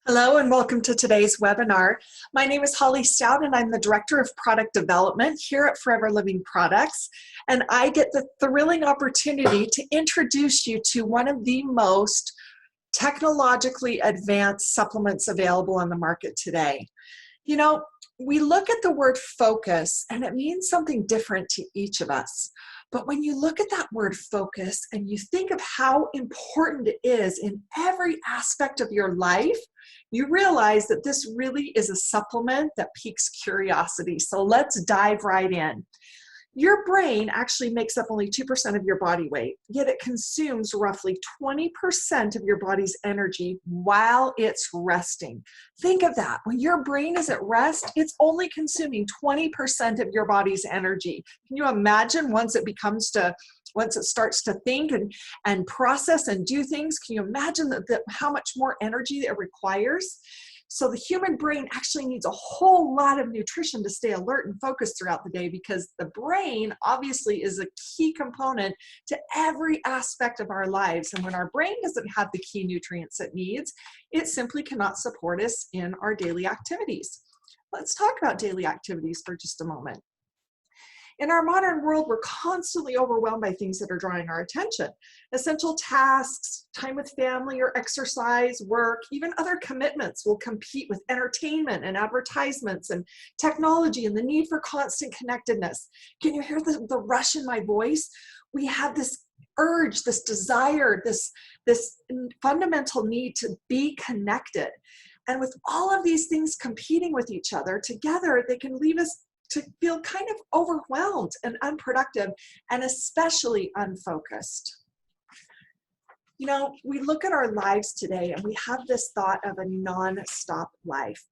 Hello and welcome to today's webinar. My name is Holly Stout and I'm the Director of Product Development here at Forever Living Products. And I get the thrilling opportunity to introduce you to one of the most technologically advanced supplements available on the market today. You know, we look at the word focus and it means something different to each of us. But when you look at that word focus and you think of how important it is in every aspect of your life, you realize that this really is a supplement that piques curiosity. So let's dive right in. Your brain actually makes up only 2% of your body weight, yet it consumes roughly 20% of your body's energy while it's resting. Think of that. When your brain is at rest, it's only consuming 20% of your body's energy. Can you imagine once it starts to think and process and do things, can you imagine how much more energy it requires? So the human brain actually needs a whole lot of nutrition to stay alert and focused throughout the day, because the brain obviously is a key component to every aspect of our lives. And when our brain doesn't have the key nutrients it needs, it simply cannot support us in our daily activities. Let's talk about daily activities for just a moment. In our modern world, we're constantly overwhelmed by things that are drawing our attention. Essential tasks, time with family or exercise, work, even other commitments will compete with entertainment and advertisements and technology and the need for constant connectedness. Can you hear the rush in my voice? We have this urge, this desire, this fundamental need to be connected. And with all of these things competing with each other together, they can leave us to feel kind of overwhelmed and unproductive, and especially unfocused. You know, we look at our lives today and we have this thought of a non-stop life.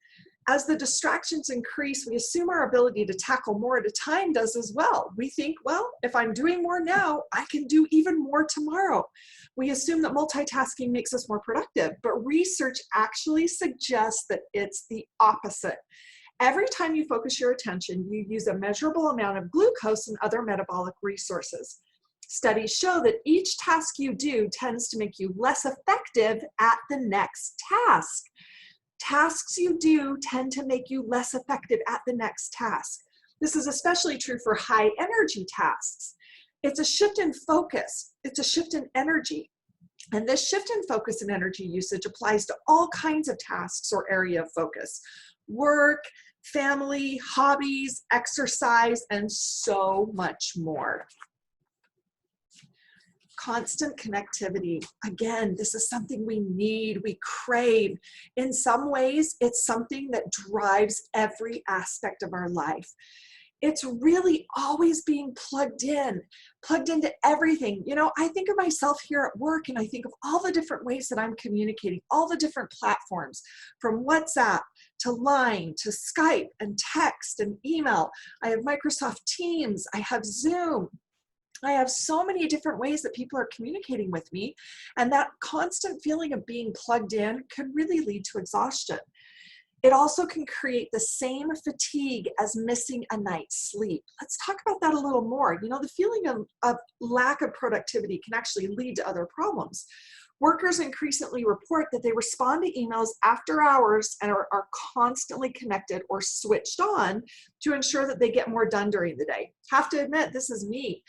As the distractions increase, we assume our ability to tackle more at a time does as well. We think, well, if I'm doing more now, I can do even more tomorrow. We assume that multitasking makes us more productive, but research actually suggests that it's the opposite. Every time you focus your attention, you use a measurable amount of glucose and other metabolic resources. Studies show that each task you do tends to make you less effective at the next task. Tasks you do tend to make you less effective at the next task. This is especially true for high energy tasks. It's a shift in focus. It's a shift in energy. And this shift in focus and energy usage applies to all kinds of tasks or area of focus: work, family, hobbies, exercise, and so much more. Constant connectivity. Again, this is something we need, we crave. In some ways, it's something that drives every aspect of our life. It's really always being plugged into everything. You know, I think of myself here at work and I think of all the different ways that I'm communicating, all the different platforms, from WhatsApp to Line to Skype and text and email. I have Microsoft Teams, I have Zoom. I have so many different ways that people are communicating with me, and that constant feeling of being plugged in can really lead to exhaustion. It also can create the same fatigue as missing a night's sleep. Let's talk about that a little more. You know, the feeling of lack of productivity can actually lead to other problems. Workers increasingly report that they respond to emails after hours and are constantly connected or switched on to ensure that they get more done during the day. Have to admit, this is me.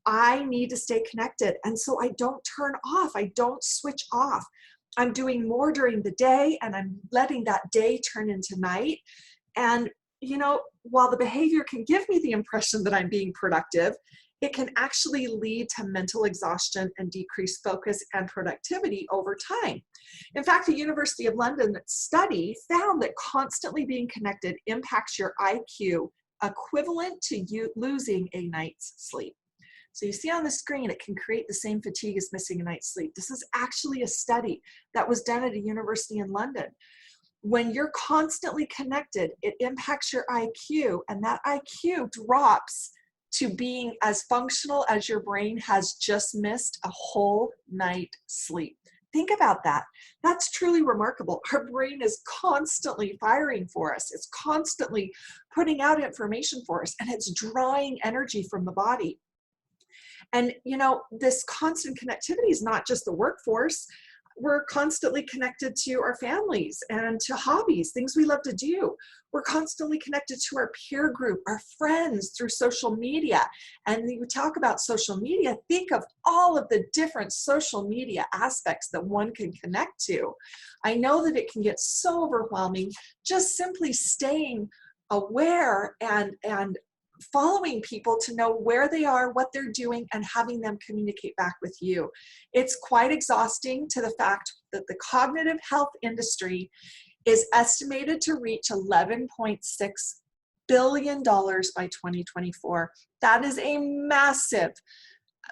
I need to stay connected, and so I don't turn off. I don't switch off. I'm doing more during the day, and I'm letting that day turn into night. And, you know, while the behavior can give me the impression that I'm being productive, it can actually lead to mental exhaustion and decreased focus and productivity over time. In fact, the University of London study found that constantly being connected impacts your IQ equivalent to you losing a night's sleep. So you see on the screen, it can create the same fatigue as missing a night's sleep. This is actually a study that was done at a university in London. When you're constantly connected, it impacts your IQ, and that IQ drops to being as functional as your brain has just missed a whole night sleep. Think about that. That's truly remarkable. Our brain is constantly firing for us. It's constantly putting out information for us, and it's drawing energy from the body. And, you know, this constant connectivity is not just the workforce. We're constantly connected to our families and to hobbies, things we love to do. We're constantly connected to our peer group, our friends through social media. And you talk about social media, think of all of the different social media aspects that one can connect to. I know that it can get so overwhelming. Just simply staying aware and following people to know where they are, what they're doing, and having them communicate back with you. It's quite exhausting, to the fact that the cognitive health industry is estimated to reach $11.6 billion by 2024. That is a massive,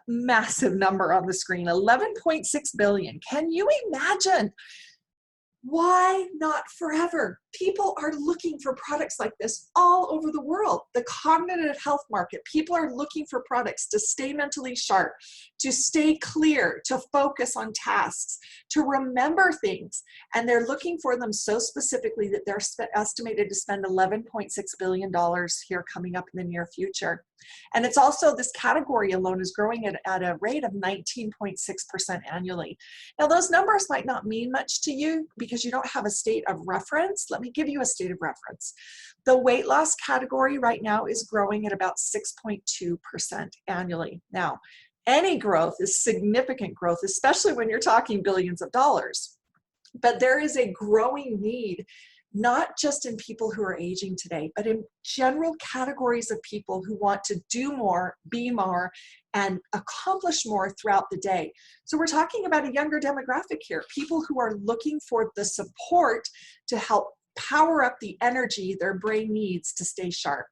massive number on the screen, 11.6 billion. Can you imagine? Why not forever? People are looking for products like this all over the world. The cognitive health market, people are looking for products to stay mentally sharp, to stay clear, to focus on tasks, to remember things. And they're looking for them so specifically that they're estimated to spend $11.6 billion here coming up in the near future. And it's also, this category alone is growing at a rate of 19.6% annually. Now, those numbers might not mean much to you because you don't have a state of reference. Let me give you a state of reference. The weight loss category right now is growing at about 6.2% annually. Now, any growth is significant growth, especially when you're talking billions of dollars. But there is a growing need, not just in people who are aging today, but in general categories of people who want to do more, be more, and accomplish more throughout the day. So we're talking about a younger demographic here, people who are looking for the support to help power up the energy their brain needs to stay sharp.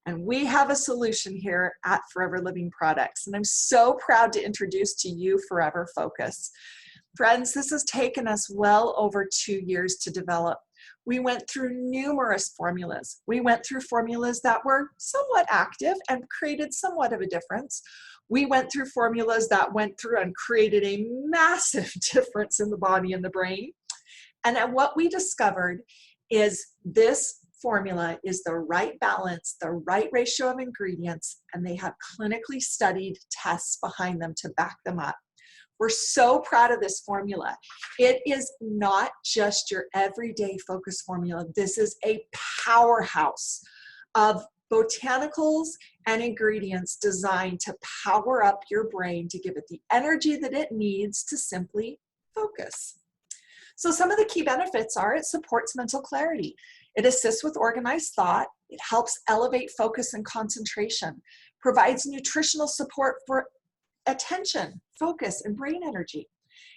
And we have a solution here at Forever Living Products. And I'm so proud to introduce to you Forever Focus. Friends, this has taken us well over 2 years to develop. We went through numerous formulas. We went through formulas that were somewhat active and created somewhat of a difference. We went through formulas that went through and created a massive difference in the body and the brain. And what we discovered is this formula is the right balance, the right ratio of ingredients, and they have clinically studied tests behind them to back them up. We're so proud of this formula. It is not just your everyday focus formula. This is a powerhouse of botanicals and ingredients designed to power up your brain, to give it the energy that it needs to simply focus. So some of the key benefits are: it supports mental clarity. It assists with organized thought. It helps elevate focus and concentration, provides nutritional support for attention, focus, and brain energy.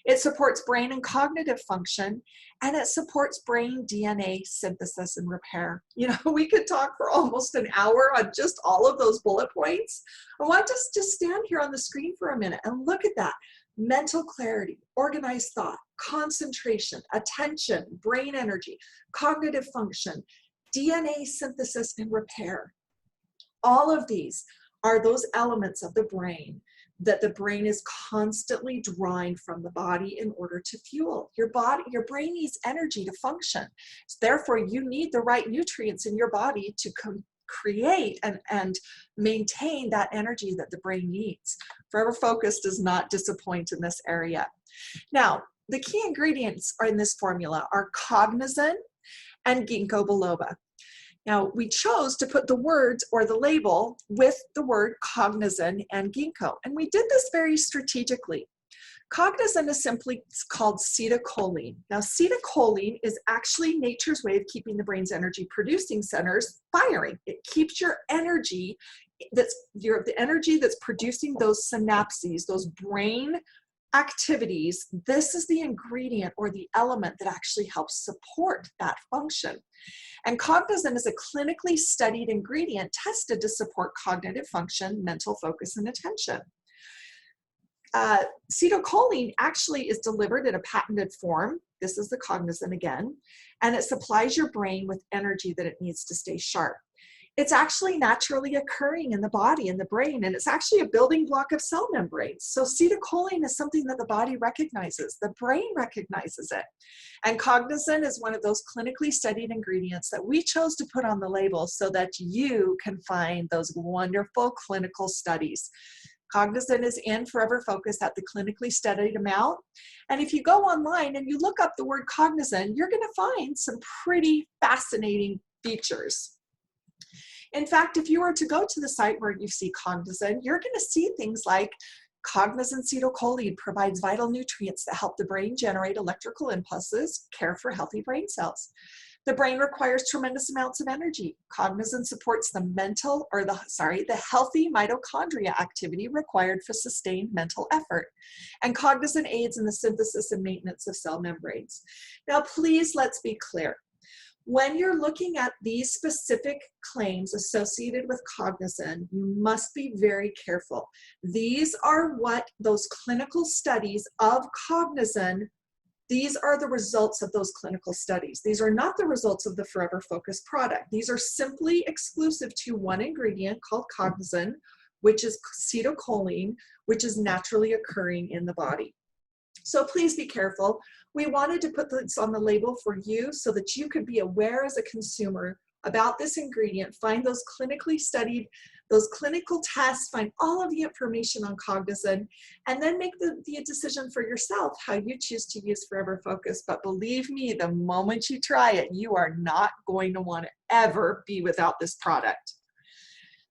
It supports brain and cognitive function, and it supports brain DNA synthesis and repair. You know, we could talk for almost an hour on just all of those bullet points. I want us to just stand here on the screen for a minute and look at that. Mental clarity, organized thought, concentration, attention, brain energy, cognitive function, DNA synthesis and repair. All of these are those elements of the brain that the brain is constantly drawing from the body in order to fuel. Your brain needs energy to function. Therefore, you need the right nutrients in your body to create and maintain that energy that the brain needs. Forever Focus does not disappoint in this area. Now, the key ingredients are in this formula are cognizin and ginkgo biloba. Now, we chose to put the words or the label with the word cognizin and ginkgo, and we did this very strategically. Cognizin is simply called acetylcholine. Now, acetylcholine is actually nature's way of keeping the brain's energy producing centers firing. It keeps your energy, the energy that's producing those synapses, those brain activities. This is the ingredient or the element that actually helps support that function. And cognizin is a clinically studied ingredient tested to support cognitive function, mental focus, and attention. Acetylcholine actually is delivered in a patented form. This is the cognizin again, and it supplies your brain with energy that it needs to stay sharp. It's actually naturally occurring in the body and the brain, and it's actually a building block of cell membranes. So acetylcholine is something that the body recognizes, the brain recognizes it. And cognizin is one of those clinically studied ingredients that we chose to put on the label so that you can find those wonderful clinical studies. Cognizant is in Forever Focus at the clinically studied amount. And if you go online and you look up the word cognizant, you're going to find some pretty fascinating features. In fact, if you were to go to the site where you see cognizant, you're going to see things like cognizant acetylcholine provides vital nutrients that help the brain generate electrical impulses, care for healthy brain cells. The brain requires tremendous amounts of energy. Cognizant supports the healthy mitochondria activity required for sustained mental effort. And cognizant aids in the synthesis and maintenance of cell membranes. Now, please, let's be clear. When you're looking at these specific claims associated with cognizant, you must be very careful. These are what those clinical studies of cognizant, these are the results of those clinical studies. These are not the results of the Forever Focus product. These are simply exclusive to one ingredient called cognizant, which is acetylcholine, which is naturally occurring in the body. So please be careful. We wanted to put this on the label for you so that you could be aware as a consumer about this ingredient, find those clinically studied, those clinical tests, find all of the information on cognizant, and then make the decision for yourself how you choose to use Forever Focus. But believe me, the moment you try it, you are not going to want to ever be without this product.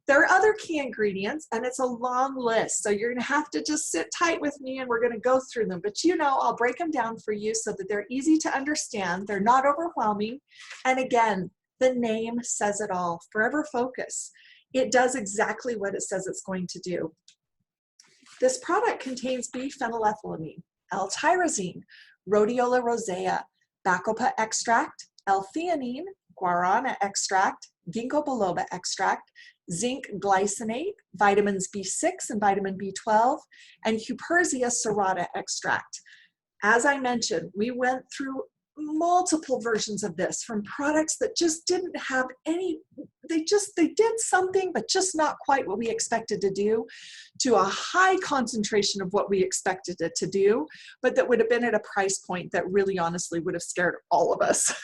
There are other key ingredients, and it's a long list, so you're going to have to just sit tight with me and we're going to go through them. But I'll break them down for you so that they're easy to understand, they're not overwhelming, and again, the name says it all. Forever Focus. It does exactly what it says it's going to do. This product contains B-phenylethylamine, L-tyrosine, Rhodiola rosea, Bacopa extract, L-theanine, guarana extract, ginkgo biloba extract, zinc glycinate, vitamins B6 and vitamin B12, and Cupersia serrata extract. As I mentioned, we went through multiple versions of this, from products that just didn't have any, they did something, but just not quite what we expected to do, to a high concentration of what we expected it to do, but that would have been at a price point that really honestly would have scared all of us.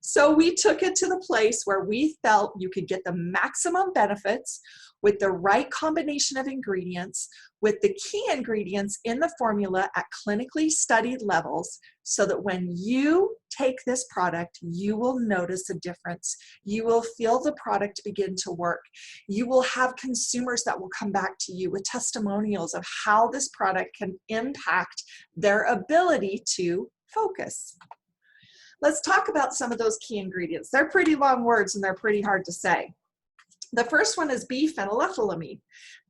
So we took it to the place where we felt you could get the maximum benefits with the right combination of ingredients, with the key ingredients in the formula at clinically studied levels, so that when you take this product, you will notice a difference. You will feel the product begin to work. You will have consumers that will come back to you with testimonials of how this product can impact their ability to focus. Let's talk about some of those key ingredients. They're pretty long words and they're pretty hard to say. The first one is B-phenylethylamine.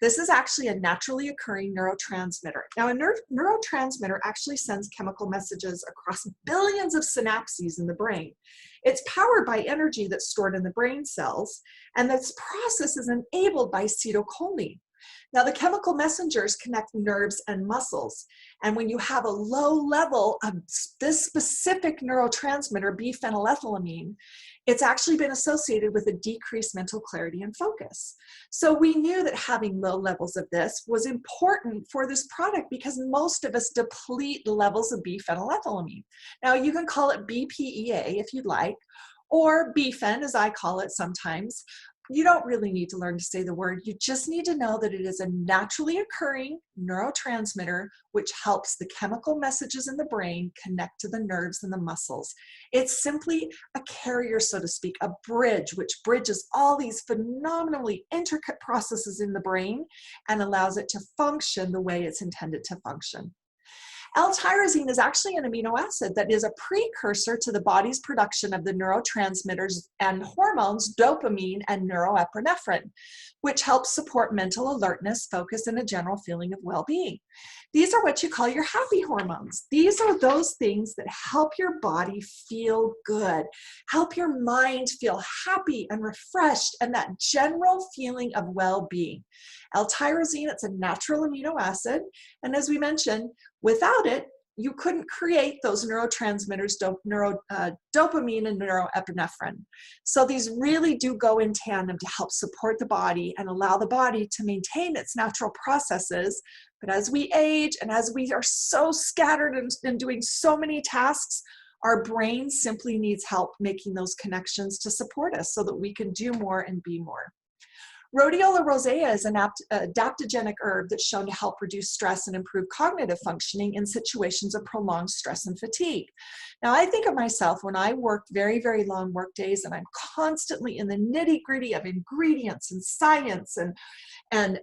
This is actually a naturally occurring neurotransmitter. Now, a neurotransmitter actually sends chemical messages across billions of synapses in the brain. It's powered by energy that's stored in the brain cells, and this process is enabled by acetylcholine. Now, the chemical messengers connect nerves and muscles, and when you have a low level of this specific neurotransmitter, B-phenylethylamine, it's actually been associated with a decreased mental clarity and focus. So we knew that having low levels of this was important for this product because most of us deplete the levels of B-phenylethylamine. Now, you can call it BPEA if you'd like, or B-phen as I call it sometimes. You don't really need to learn to say the word. You just need to know that it is a naturally occurring neurotransmitter which helps the chemical messages in the brain connect to the nerves and the muscles. It's simply a carrier, so to speak, a bridge which bridges all these phenomenally intricate processes in the brain and allows it to function the way it's intended to function. L-tyrosine is actually an amino acid that is a precursor to the body's production of the neurotransmitters and hormones dopamine and norepinephrine, which helps support mental alertness, focus, and a general feeling of well-being. These are what you call your happy hormones. These are those things that help your body feel good, help your mind feel happy and refreshed, and that general feeling of well-being. L-tyrosine, it's a natural amino acid, and as we mentioned, without it, you couldn't create those neurotransmitters, dopamine and norepinephrine. So these really do go in tandem to help support the body and allow the body to maintain its natural processes. But as we age and as we are so scattered and doing so many tasks, our brain simply needs help making those connections to support us so that we can do more and be more. Rhodiola rosea is an adaptogenic herb that's shown to help reduce stress and improve cognitive functioning in situations of prolonged stress and fatigue. Now, I think of myself when I work very, very long work days and I'm constantly in the nitty-gritty of ingredients and science and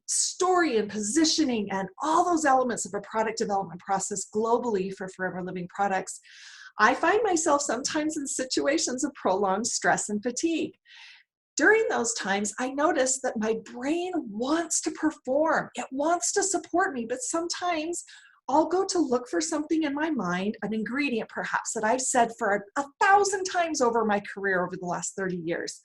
story and positioning and all those elements of a product development process globally for Forever Living products. I find myself sometimes in situations of prolonged stress and fatigue. During those times, I notice that my brain wants to perform. It wants to support me, but sometimes I'll go to look for something in my mind, an ingredient perhaps that I've said for 1,000 times over my career over the last 30 years.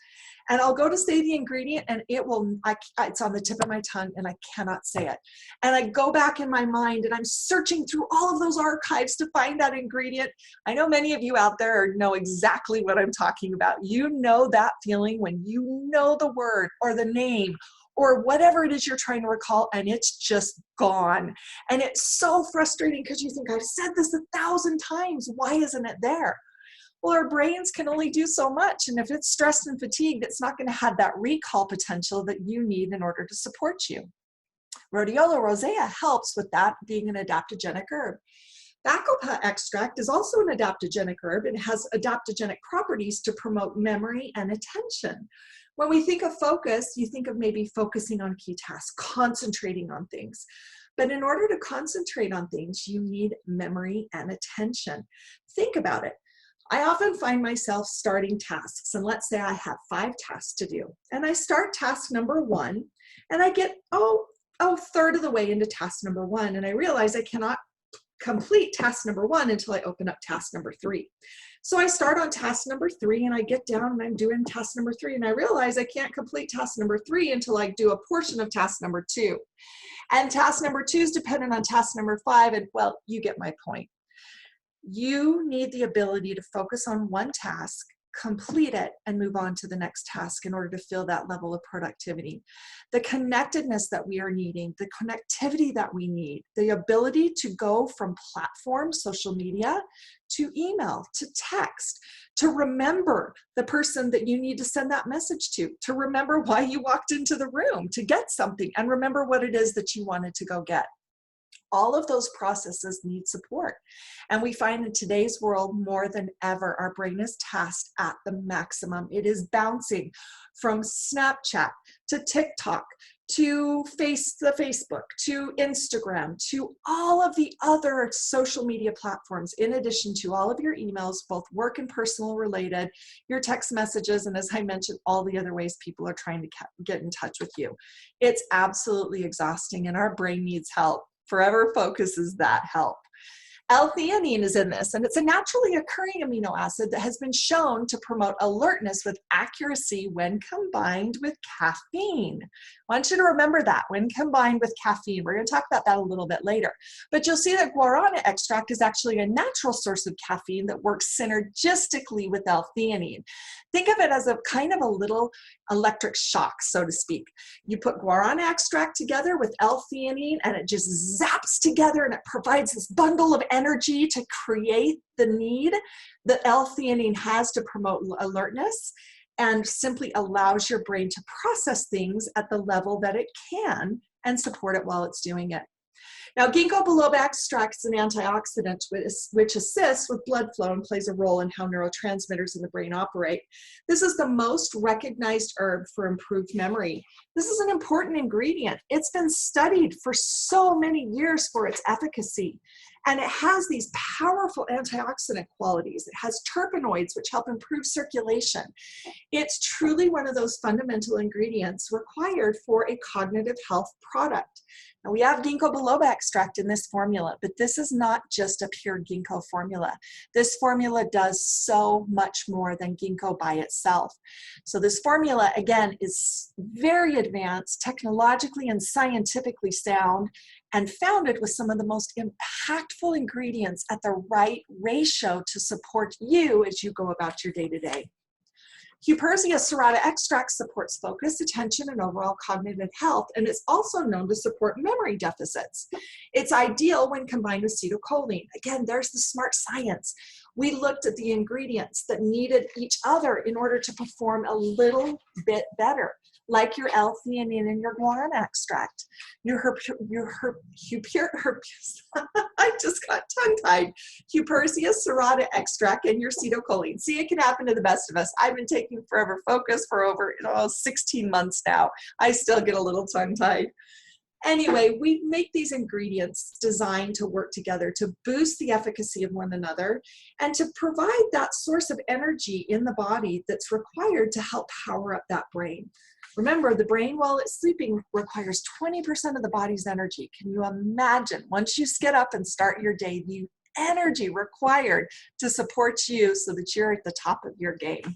And I'll go to say the ingredient and it's on the tip of my tongue and I cannot say it. And I go back in my mind and I'm searching through all of those archives to find that ingredient. I know many of you out there know exactly what I'm talking about. You know that feeling when you know the word or the name or whatever it is you're trying to recall, and it's just gone. And it's so frustrating because you think, I've said this 1,000 times. Why isn't it there? Well, our brains can only do so much. And if it's stressed and fatigued, it's not going to have that recall potential that you need in order to support you. Rhodiola rosea helps with that, being an adaptogenic herb. Bacopa extract is also an adaptogenic herb and has adaptogenic properties to promote memory and attention. When we think of focus, you think of maybe focusing on key tasks, concentrating on things. But in order to concentrate on things, you need memory and attention. Think about it. I often find myself starting tasks, and let's say I have 5 tasks to do. And I start task number 1, and I get, a third of the way into task number 1, and I realize I cannot complete task number 1 until I open up task number 3. So I start on task number 3 and I get down and I'm doing task number 3 and I realize I can't complete task number 3 until I do a portion of task number 2. And task number 2 is dependent on task number 5, and well, you get my point. You need the ability to focus on one task, complete it, and move on to the next task in order to feel that level of productivity. The connectedness that we are needing, the connectivity that we need, the ability to go from platforms, social media, to email, to text, to remember the person that you need to send that message to remember why you walked into the room to get something, and remember what it is that you wanted to go get. All of those processes need support. And we find in today's world more than ever, our brain is tasked at the maximum. It is bouncing from Snapchat to TikTok to Facebook to Instagram to all of the other social media platforms, in addition to all of your emails, both work and personal related, your text messages, and as I mentioned, all the other ways people are trying to get in touch with you. It's absolutely exhausting and our brain needs help. Forever focuses that help. L-theanine is in this, and it's a naturally occurring amino acid that has been shown to promote alertness with accuracy when combined with caffeine. I want you to remember that, when combined with caffeine. We're going to talk about that a little bit later. But you'll see that guarana extract is actually a natural source of caffeine that works synergistically with L-theanine. Think of it as a kind of a little electric shock, so to speak. You put guarana extract together with L-theanine and it just zaps together and it provides this bundle of energy to create the need that L-theanine has to promote alertness, and simply allows your brain to process things at the level that it can and support it while it's doing it. Now, ginkgo biloba extract is an antioxidant which assists with blood flow and plays a role in how neurotransmitters in the brain operate. This is the most recognized herb for improved memory. This is an important ingredient. It's been studied for so many years for its efficacy. And it has these powerful antioxidant qualities. It has terpenoids, which help improve circulation. It's truly one of those fundamental ingredients required for a cognitive health product. Now, we have ginkgo biloba extract in this formula, but this is not just a pure ginkgo formula. This formula does so much more than ginkgo by itself. So this formula, again, is very advanced, technologically and scientifically sound, and founded with some of the most impactful ingredients at the right ratio to support you as you go about your day-to-day. Cupersia serrata extract supports focus, attention, and overall cognitive health, and it's also known to support memory deficits. It's ideal when combined with acetylcholine. Again, there's the smart science. We looked at the ingredients that needed each other in order to perform a little bit better. like your L-theanine and your guarana extract, your I just got tongue-tied, Huperzia serrata extract, and your cetocholine. See, it can happen to the best of us. I've been taking Forever Focus for over 16 months now. I still get a little tongue-tied. Anyway, we make these ingredients designed to work together to boost the efficacy of one another and to provide that source of energy in the body that's required to help power up that brain. Remember, the brain, while it's sleeping, requires 20% of the body's energy. Can you imagine, once you get up and start your day, the energy required to support you so that you're at the top of your game?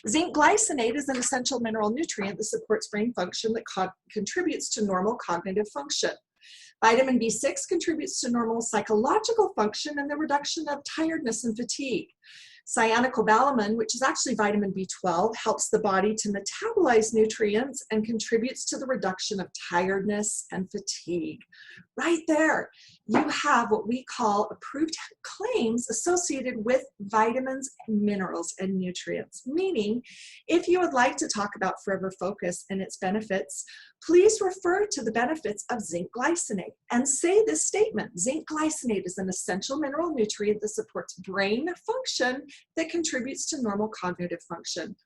Zinc glycinate is an essential mineral nutrient that supports brain function that contributes to normal cognitive function. Vitamin B6 contributes to normal psychological function and the reduction of tiredness and fatigue. Cyanocobalamin, which is actually vitamin B12, helps the body to metabolize nutrients and contributes to the reduction of tiredness and fatigue. Right there, you have what we call approved claims associated with vitamins, minerals, and nutrients. Meaning, if you would like to talk about Forever Focus and its benefits, please refer to the benefits of zinc glycinate and say this statement: zinc glycinate is an essential mineral nutrient that supports brain function that contributes to normal cognitive function.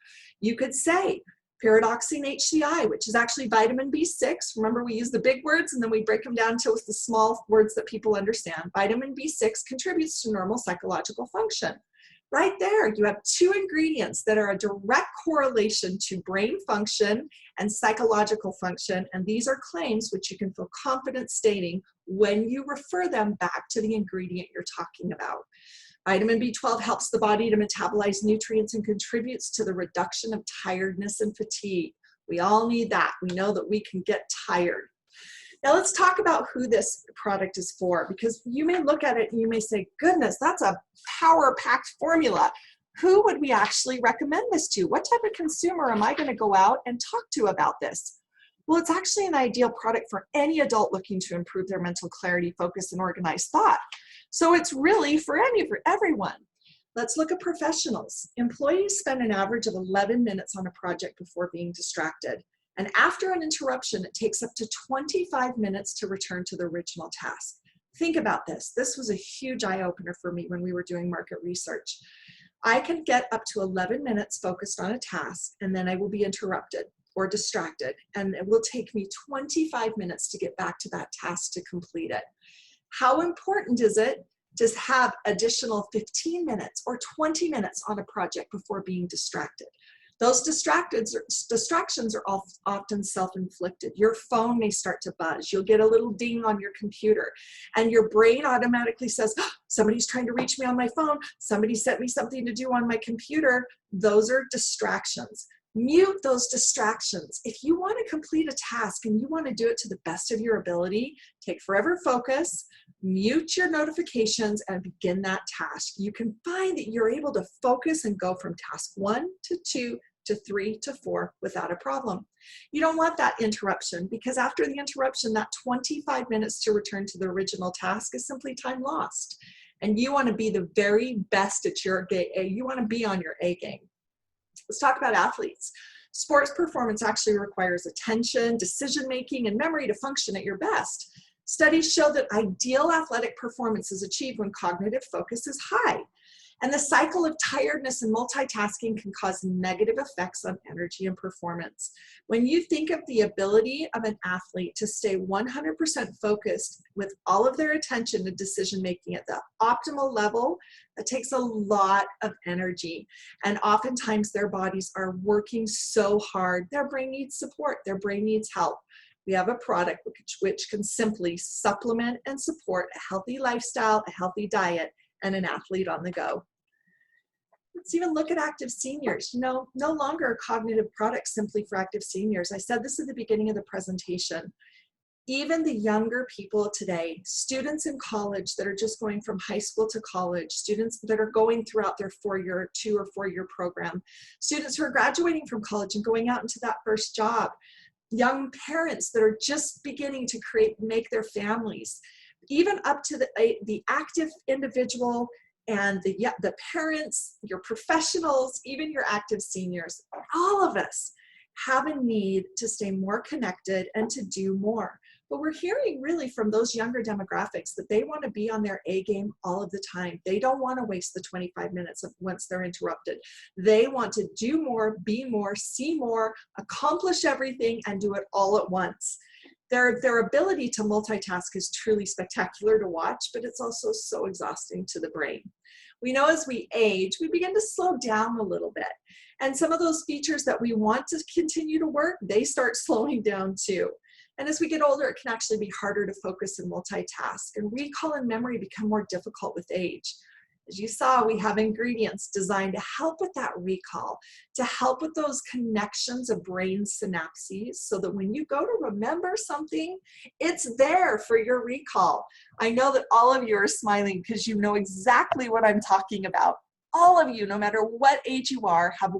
You could say pyridoxine HCI, which is actually vitamin B6. Remember, we use the big words and then we break them down to the small words that people understand. Vitamin B6 contributes to normal psychological function. Right there, you have two ingredients that are a direct correlation to brain function and psychological function, and these are claims which you can feel confident stating when you refer them back to the ingredient you're talking about. Vitamin B12 helps the body to metabolize nutrients and contributes to the reduction of tiredness and fatigue. We all need that. We know that we can get tired. Now let's talk about who this product is for, because you may look at it and you may say, goodness, that's a power-packed formula. Who would we actually recommend this to? What type of consumer am I going to go out and talk to about this? Well, it's actually an ideal product for any adult looking to improve their mental clarity, focus, and organized thought. So it's really for everyone. Let's look at professionals. Employees spend an average of 11 minutes on a project before being distracted. And after an interruption, it takes up to 25 minutes to return to the original task. Think about this. This was a huge eye-opener for me when we were doing market research. I can get up to 11 minutes focused on a task, and then I will be interrupted or distracted, and it will take me 25 minutes to get back to that task to complete it. How important is it to have additional 15 minutes or 20 minutes on a project before being distracted? Those distractions are often self-inflicted. Your phone may start to buzz. You'll get a little ding on your computer, and your brain automatically says, oh, somebody's trying to reach me on my phone. Somebody sent me something to do on my computer. Those are distractions. Mute those distractions. If you want to complete a task and you want to do it to the best of your ability, take Forever Focus, mute your notifications, and begin that task. You can find that you're able to focus and go from task 1 to 2 to 3 to 4 without a problem. You don't want that interruption, because after the interruption, that 25 minutes to return to the original task is simply time lost. And you want to be the very best at your game. You want to be on your A game. Let's talk about athletes. Sports performance actually requires attention, decision-making, and memory to function at your best. Studies show that ideal athletic performance is achieved when cognitive focus is high. And the cycle of tiredness and multitasking can cause negative effects on energy and performance. When you think of the ability of an athlete to stay 100% focused with all of their attention to decision-making at the optimal level, it takes a lot of energy. And oftentimes their bodies are working so hard. Their brain needs support. Their brain needs help. We have a product which can simply supplement and support a healthy lifestyle, a healthy diet, and an athlete on the go. Let's even look at active seniors. You know, no longer a cognitive product simply for active seniors. I said this at the beginning of the presentation. Even the younger people today, students in college that are just going from high school to college, students that are going throughout their 2 or 4 year program, students who are graduating from college and going out into that first job, young parents that are just beginning to make their families, even up to the active individual and the parents, your professionals, even your active seniors. All of us have a need to stay more connected and to do more. But we're hearing really from those younger demographics that they want to be on their A game all of the time. They don't want to waste the 25 minutes once they're interrupted. They want to do more, be more, see more, accomplish everything, and do it all at once. Their ability to multitask is truly spectacular to watch, but it's also so exhausting to the brain. We know as we age, we begin to slow down a little bit. And some of those features that we want to continue to work, they start slowing down too. And as we get older, it can actually be harder to focus and multitask. And recall and memory become more difficult with age. As you saw, we have ingredients designed to help with that recall, to help with those connections of brain synapses so that when you go to remember something, it's there for your recall. I know that all of you are smiling because you know exactly what I'm talking about. All of you, no matter what age you are, have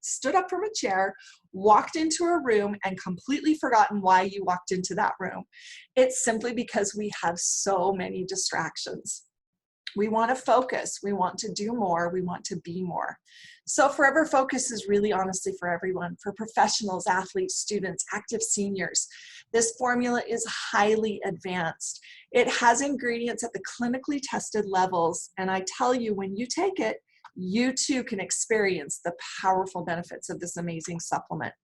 stood up from a chair, walked into a room, and completely forgotten why you walked into that room. It's simply because we have so many distractions. We want to focus, we want to do more, we want to be more. So Forever Focus is really honestly for everyone, for professionals, athletes, students, active seniors. This formula is highly advanced. It has ingredients at the clinically tested levels, and I tell you, when you take it, you too can experience the powerful benefits of this amazing supplement.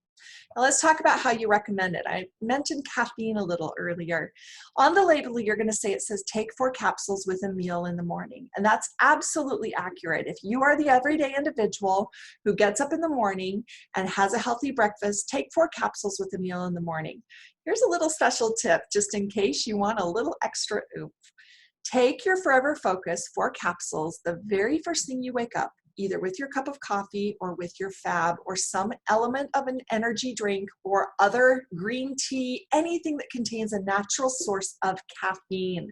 Now let's talk about how you recommend it. I mentioned caffeine a little earlier. On the label, you're going to say it says take 4 capsules with a meal in the morning. And that's absolutely accurate. If you are the everyday individual who gets up in the morning and has a healthy breakfast, take 4 capsules with a meal in the morning. Here's a little special tip, just in case you want a little extra oomph. Take your Forever Focus 4 capsules the very first thing you wake up, either with your cup of coffee or with your fab or some element of an energy drink or other green tea, anything that contains a natural source of caffeine.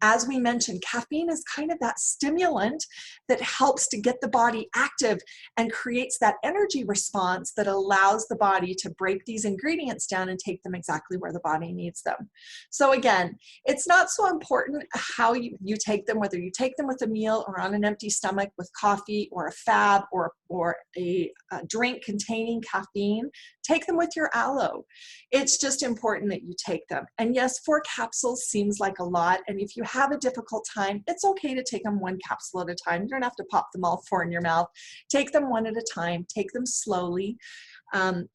As we mentioned, caffeine is kind of that stimulant that helps to get the body active and creates that energy response that allows the body to break these ingredients down and take them exactly where the body needs them. So again, it's not so important how you take them, whether you take them with a meal or on an empty stomach with coffee or a fab or a drink containing caffeine. Take them with your aloe. It's just important that you take them. And yes, 4 capsules seems like a lot. And if you have a difficult time, it's okay to take them 1 capsule at a time. You don't have to pop them all 4 in your mouth. Take them 1 at a time. Take them slowly.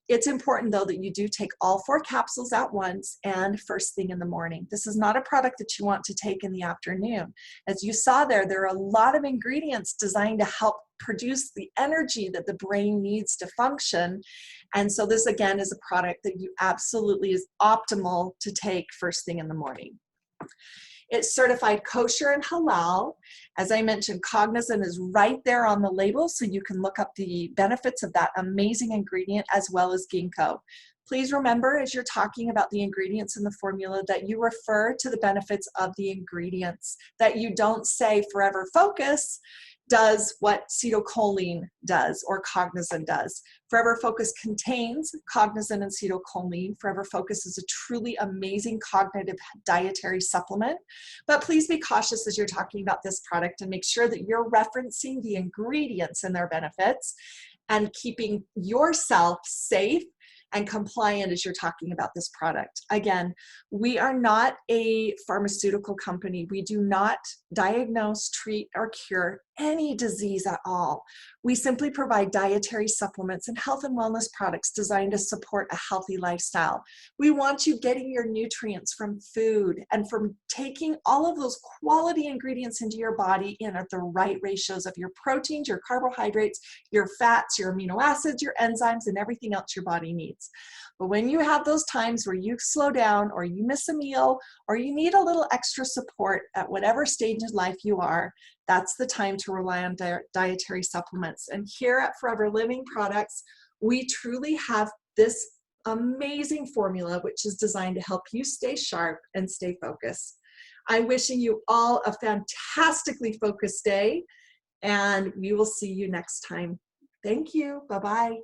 It's important though that you do take all 4 capsules at once and first thing in the morning. This is not a product that you want to take in the afternoon. As you saw there are a lot of ingredients designed to help produce the energy that the brain needs to function. And so this again is a product that you absolutely is optimal to take first thing in the morning. It's certified kosher and halal. As I mentioned, Cognizant is right there on the label, so you can look up the benefits of that amazing ingredient as well as ginkgo. Please remember, as you're talking about the ingredients in the formula, that you refer to the benefits of the ingredients, that you don't say Forever Focus does what acetylcholine does or Cognizant does. Forever Focus contains Cognizant and acetylcholine. Forever Focus is a truly amazing cognitive dietary supplement, but please be cautious as you're talking about this product and make sure that you're referencing the ingredients and their benefits and keeping yourself safe and compliant as you're talking about this product. Again, we are not a pharmaceutical company. We do not diagnose, treat, or cure any disease at all. We simply provide dietary supplements and health and wellness products designed to support a healthy lifestyle. We want you getting your nutrients from food and from taking all of those quality ingredients into your body in at the right ratios of your proteins, your carbohydrates, your fats, your amino acids, your enzymes, and everything else your body needs. But when you have those times where you slow down or you miss a meal or you need a little extra support at whatever stage in life you are, that's the time to rely on dietary supplements. And here at Forever Living Products, we truly have this amazing formula which is designed to help you stay sharp and stay focused. I'm wishing you all a fantastically focused day, and we will see you next time. Thank you. Bye-bye.